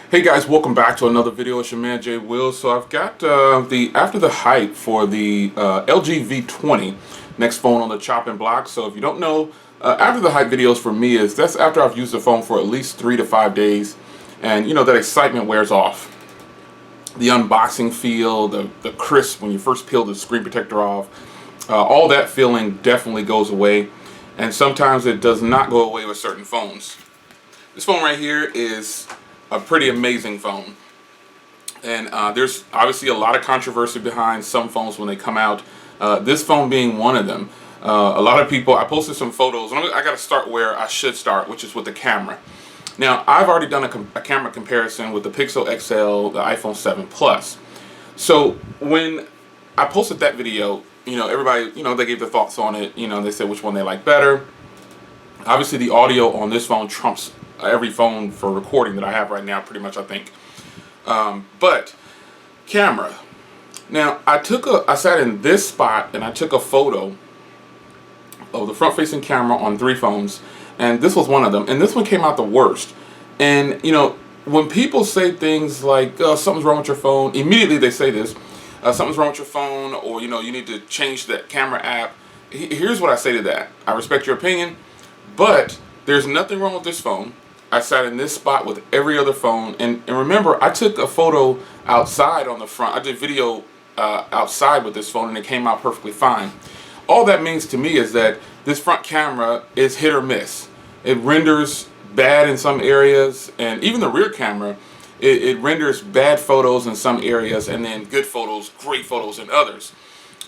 Hey guys, welcome back to another video. It's your man Jay Will. So I've got the after the hype for the LG V20, next phone on the chopping block. So if you don't know, after the hype videos for me that's after I've used the phone for at least 3 to 5 days, and you know that excitement wears off. The unboxing feel, the crisp when you first peel the screen protector off, all that feeling definitely goes away, and sometimes it does not go away with certain phones. This phone right here is a pretty amazing phone, and there's obviously a lot of controversy behind some phones when they come out, this phone being one of them. A lot of people, I posted some photos, and I got to start where I should start, which is with the camera. Now I've already done a camera comparison with the Pixel XL, the iPhone 7 Plus. So when I posted that video, you know, everybody, you know, they gave their thoughts on it. You know, they said which one they like better. Obviously the audio on this phone trumps every phone for recording that I have right now, pretty much, I think. But camera. Now I sat in this spot and I took a photo of the front-facing camera on 3 phones, and this was one of them. And this one came out the worst. And you know, when people say things like something's wrong with your phone, immediately they say this: something's wrong with your phone, or you know, you need to change that camera app. Here's what I say to that: I respect your opinion, but there's nothing wrong with this phone. I sat in this spot with every other phone, and remember, I took a photo outside on the front. I did video outside with this phone, and it came out perfectly fine. All that means to me is that this front camera is hit or miss. It renders bad in some areas, and even the rear camera, it renders bad photos in some areas, and then good photos, great photos in others.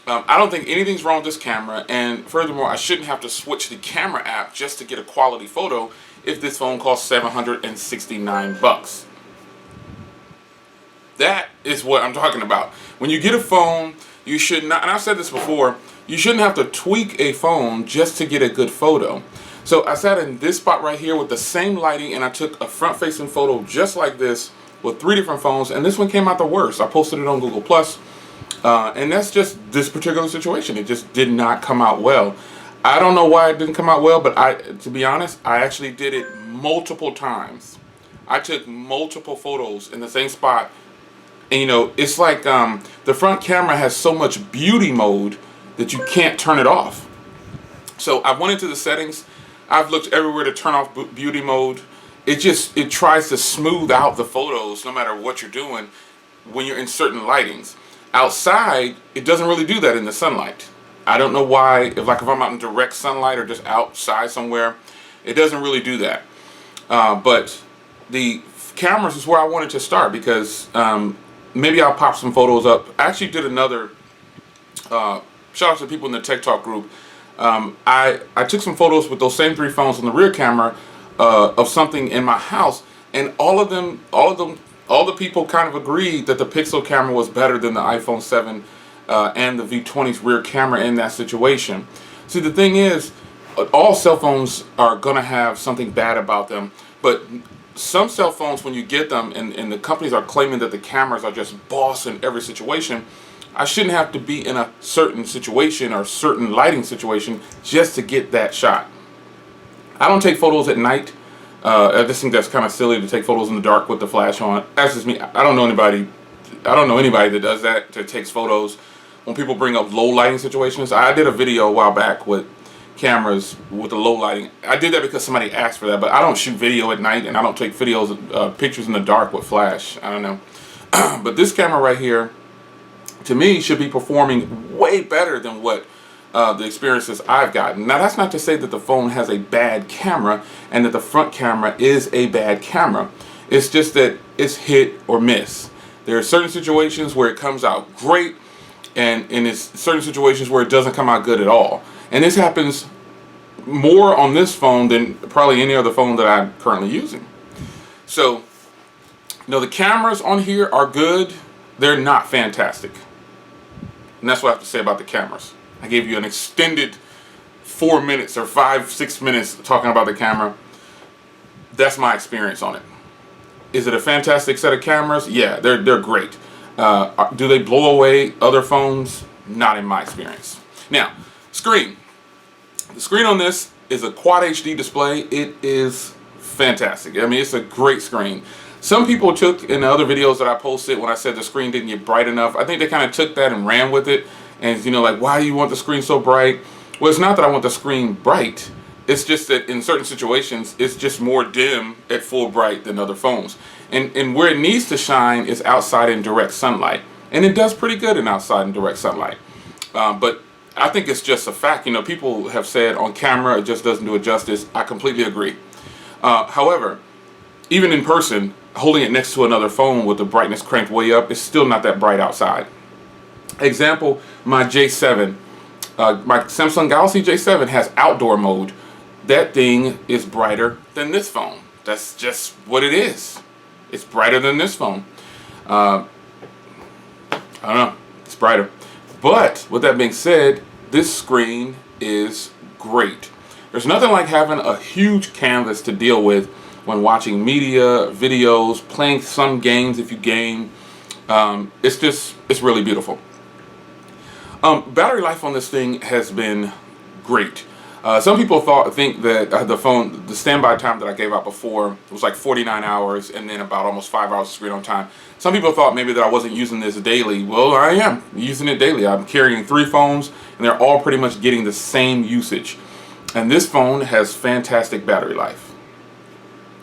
I don't think anything's wrong with this camera, and furthermore, I shouldn't have to switch the camera app just to get a quality photo if this phone costs $769. That is what I'm talking about. When you get a phone, you should not, and I've said this before, you shouldn't have to tweak a phone just to get a good photo. So I sat in this spot right here with the same lighting, and I took a front-facing photo just like this with 3 different phones, and this one came out the worst. I posted it on Google+. And that's just this particular situation. It just did not come out well. I don't know why it didn't come out well, but to be honest, I actually did it multiple times. I took multiple photos in the same spot. And you know, it's like the front camera has so much beauty mode that you can't turn it off. So I went into the settings. I've looked everywhere to turn off beauty mode. It tries to smooth out the photos no matter what you're doing when you're in certain lightings. Outside, it doesn't really do that in the sunlight. I don't know why. If I'm out in direct sunlight or just outside somewhere, it doesn't really do that. But the cameras is where I wanted to start, because maybe I'll pop some photos up. I actually did another shout out to the people in the Tech Talk group. I took some photos with those same 3 phones on the rear camera of something in my house, and all the people kind of agreed that the Pixel camera was better than the iPhone 7 and the V20's rear camera in that situation. See, the thing is, all cell phones are going to have something bad about them, but some cell phones, when you get them and the companies are claiming that the cameras are just boss in every situation, I shouldn't have to be in a certain situation or certain lighting situation just to get that shot. I don't take photos at night. I just think that's kind of silly to take photos in the dark with the flash on. That's just me. I don't know anybody that does that, that takes photos when people bring up low lighting situations. I did a video a while back with cameras with the low lighting. I did that because somebody asked for that, but I don't shoot video at night, and I don't take pictures in the dark with flash. I don't know. But this camera right here, to me, should be performing way better than what the experiences I've gotten. Now, that's not to say that the phone has a bad camera and that the front camera is a bad camera. It's just that it's hit or miss. There are certain situations where it comes out great, and it's certain situations where it doesn't come out good at all. And this happens more on this phone than probably any other phone that I'm currently using. So, you know, the cameras on here are good. They're not fantastic. And that's what I have to say about the cameras. I gave you an extended 4 minutes or 5-6 minutes talking about the camera. That's my experience on it. Is it a fantastic set of cameras? Yeah, they're great. Do they blow away other phones? Not in my experience. Now, screen. The screen on this is a Quad HD display. It is fantastic. I mean, it's a great screen. Some people took, in the other videos that I posted when I said the screen didn't get bright enough, I think they kind of took that and ran with it. And, you know, like, why do you want the screen so bright? Well, it's not that I want the screen bright. It's just that in certain situations, it's just more dim at full bright than other phones. And where it needs to shine is outside in direct sunlight. And it does pretty good in outside in direct sunlight. But I think it's just a fact. You know, people have said on camera it just doesn't do it justice. I completely agree. However, even in person, holding it next to another phone with the brightness cranked way up, it's still not that bright outside. Example, my J7. My Samsung Galaxy J7 has outdoor mode. That thing is brighter than this phone. That's just what it is. It's brighter than this phone. I don't know. It's brighter. But with that being said, this screen is great. There's nothing like having a huge canvas to deal with when watching media, videos, playing some games if you game. It's really beautiful. Battery life on this thing has been great. Some people think that the standby time that I gave out before was like 49 hours and then about almost 5 hours of screen on time. Some people thought maybe that I wasn't using this daily. Well, I am using it daily. I'm carrying 3 phones and they're all pretty much getting the same usage. And this phone has fantastic battery life.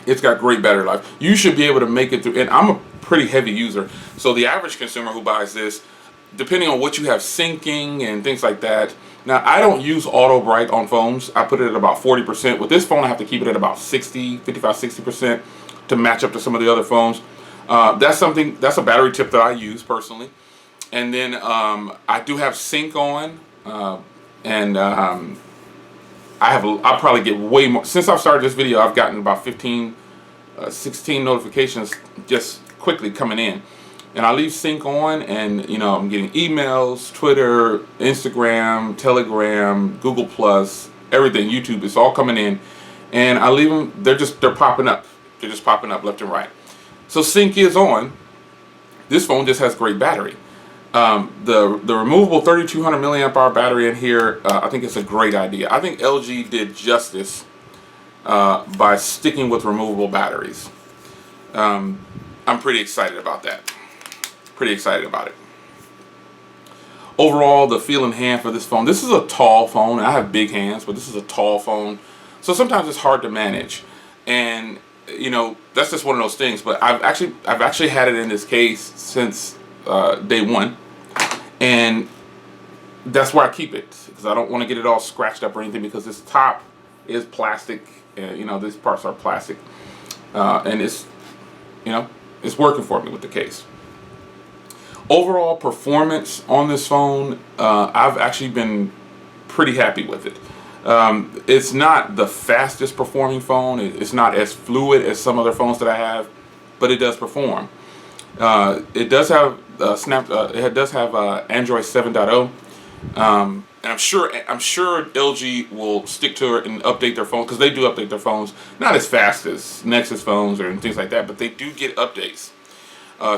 It's got great battery life. You should be able to make it through, and I'm a pretty heavy user. So the average consumer who buys this, depending on what you have syncing and things like that. Now, I don't use auto bright on phones. I put it at about 40%. With this phone, I have to keep it at about 60% to match up to some of the other phones. That's a battery tip that I use personally. And then I do have sync on, I probably get way more. Since I've started this video, I've gotten about 16 notifications just quickly coming in. And I leave sync on, and you know, I'm getting emails, Twitter, Instagram, Telegram, Google Plus, everything, YouTube. It's all coming in, and I leave them. They're popping up. They're just popping up left and right. So sync is on. This phone just has great battery. The removable 3200 milliamp hour battery in here, I think it's a great idea. I think LG did justice by sticking with removable batteries. I'm pretty excited about that. Pretty excited about it. Overall, the feel in hand for this phone. This is a tall phone. I have big hands, but this is a tall phone. So sometimes it's hard to manage. And you know, that's just one of those things. But I've actually had it in this case since day one. And that's where I keep it, because I don't want to get it all scratched up or anything, because this top is plastic. You know, these parts are plastic. And it's, you know, it's working for me with the case. Overall performance on this phone, I've actually been pretty happy with it. It's not the fastest performing phone. It's not as fluid as some other phones that I have, but it does perform. It does have Android 7.0, and I'm sure LG will stick to it and update their phone, because they do update their phones, not as fast as Nexus phones or things like that, but they do get updates.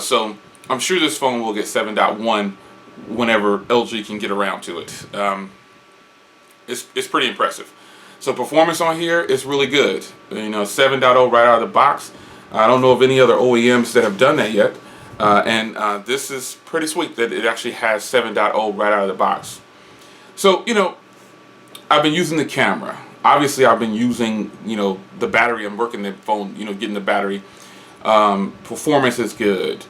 So I'm sure this phone will get 7.1 whenever LG can get around to it. It's pretty impressive. So performance on here is really good. You know, 7.0 right out of the box. I don't know of any other OEMs that have done that yet. And this is pretty sweet that it actually has 7.0 right out of the box. So, you know, I've been using the camera. Obviously, I've been using, you know, the battery. I'm working the phone, you know, getting the battery. Performance is good.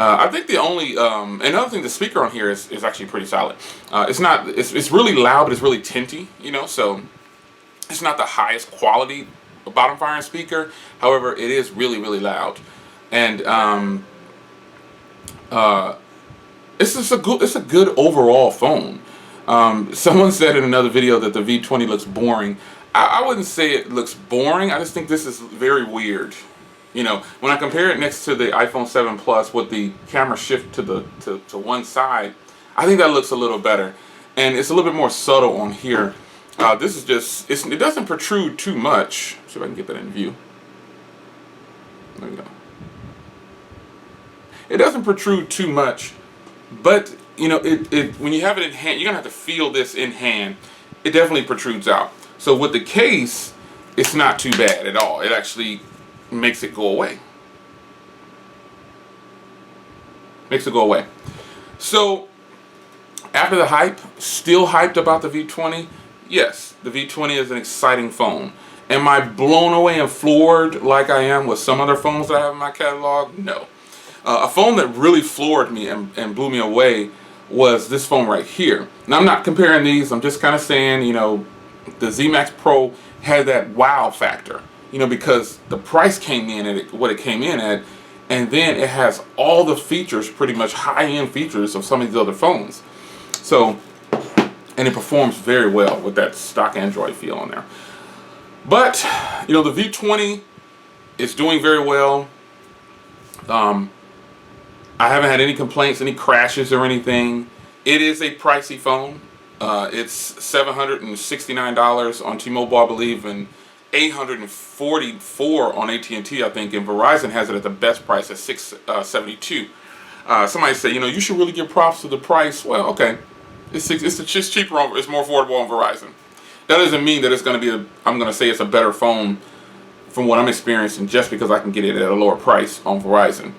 I think the only another thing, the speaker on here is actually pretty solid. It's really loud, but it's really tinty, you know, so it's not the highest quality bottom firing speaker. However, it is really, really loud. And it's a good overall phone. Someone said in another video that the V20 looks boring. I wouldn't say it looks boring. I just think this is very weird. You know, when I compare it next to the iPhone 7 Plus with the camera shift to one side, I think that looks a little better. And it's a little bit more subtle on here. This is just, it doesn't protrude too much. See if I can get that in view. There we go. It doesn't protrude too much, but you know, when you have it in hand, you're gonna have to feel this in hand. It definitely protrudes out. So with the case, it's not too bad at all. It actually makes it go away. Makes it go away. So after the hype, still hyped about the V20? Yes, the V20 is an exciting phone. Am I blown away and floored like I am with some other phones that I have in my catalog? No. A phone that really floored me and blew me away was this phone right here. Now, I'm not comparing these. I'm just kind of saying, you know, the Z Max Pro had that wow factor, you know, because the price came in at what it came in at, and then it has all the features, pretty much high-end features of some of these other phones. So, and it performs very well with that stock Android feel on there. But, you know, the V20 is doing very well. I haven't had any complaints, any crashes or anything. It is a pricey phone. It's $769 on T-Mobile, I believe, and $844 on AT&T, I think, and Verizon has it at the best price at $672. Somebody said, you know, you should really give props to the price. Well, okay, it's just cheaper, it's more affordable on Verizon. That doesn't mean that it's going to be I'm going to say it's a better phone from what I'm experiencing just because I can get it at a lower price on Verizon.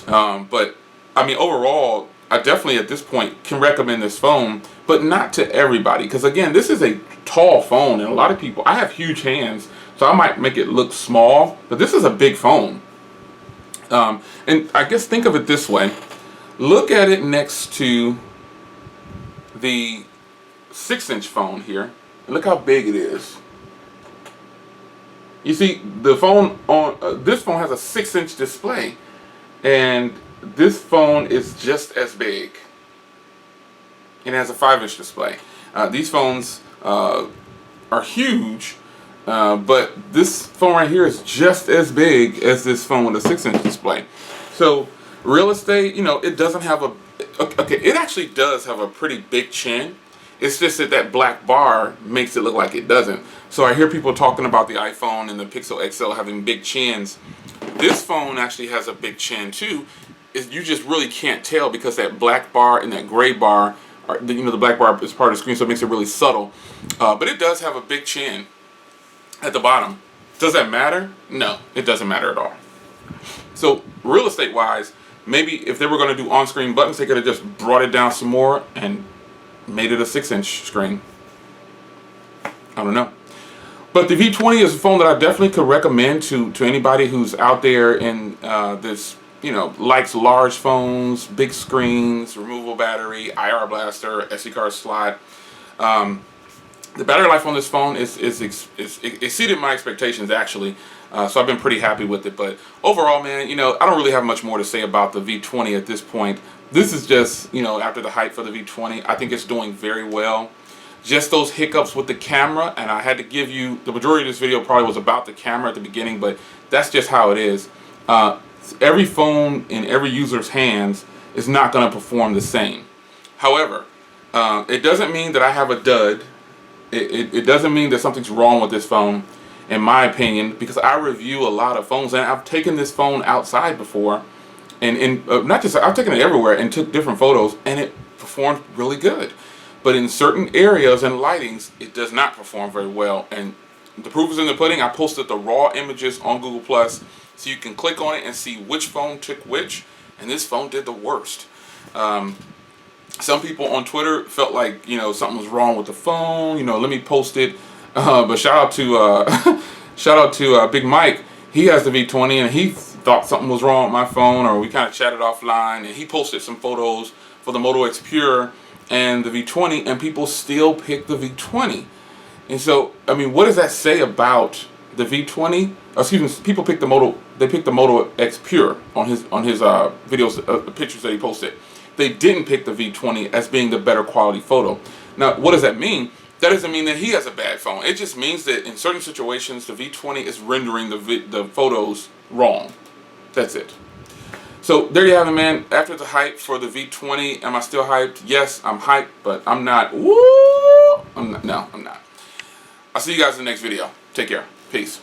But I mean, overall, I definitely at this point can recommend this phone, but not to everybody, because again, this is a tall phone, and a lot of people, I have huge hands, so I might make it look small, but this is a big phone. And I guess think of it this way. Look at it next to the 6-inch phone here, and look how big it is. You see, the phone on this phone has a 6-inch display, and this phone is just as big. It has a 5-inch display. These phones are huge, but this phone right here is just as big as this phone with a 6-inch display. So real estate, you know, it doesn't have a, okay, it actually does have a pretty big chin. It's just that that black bar makes it look like it doesn't. So I hear people talking about the iPhone and the Pixel XL having big chins. This phone actually has a big chin too. You just really can't tell because that black bar and that gray bar, you know, the black bar is part of the screen, so it makes it really subtle. But it does have a big chin at the bottom. Does that matter? No, it doesn't matter at all. So real estate wise, maybe if they were going to do on-screen buttons, they could have just brought it down some more and made it a 6-inch screen. I don't know. But the V20 is a phone that I definitely could recommend to anybody who's out there in this, you know, likes large phones, big screens, removable battery, IR blaster, SD card slot. The battery life on this phone is exceeded my expectations actually. So I've been pretty happy with it. But overall, man, you know, I don't really have much more to say about the V20 at this point. This is just, you know, after the hype for the V20, I think it's doing very well. Just those hiccups with the camera, and I had to give you, the majority of this video probably was about the camera at the beginning, but that's just how it is. Every phone in every user's hands is not going to perform the same. However, it doesn't mean that I have a dud. It doesn't mean that something's wrong with this phone, in my opinion, because I review a lot of phones, and I've taken this phone outside before, and not just, I've taken it everywhere and took different photos, and it performed really good. But in certain areas and lightings, it does not perform very well. And the proof is in the pudding. I posted the raw images on Google Plus, so you can click on it and see which phone took which, and this phone did the worst. Some people on Twitter felt like, you know, something was wrong with the phone. You know, let me post it. But shout out to Big Mike. He has the V20, and he thought something was wrong with my phone, or we kind of chatted offline, and he posted some photos for the Moto X Pure and the V20, and people still pick the V20. And so, I mean, what does that say about the V20? Excuse me, people pick the Moto. They picked the Moto X Pure on his videos, the pictures that he posted. They didn't pick the V20 as being the better quality photo. Now, what does that mean? That doesn't mean that he has a bad phone. It just means that in certain situations, the V20 is rendering the photos wrong. That's it. So there you have it, man. After the hype for the V20, am I still hyped? Yes, I'm hyped, but I'm not. Woo! No, I'm not. I'll see you guys in the next video. Take care. Peace.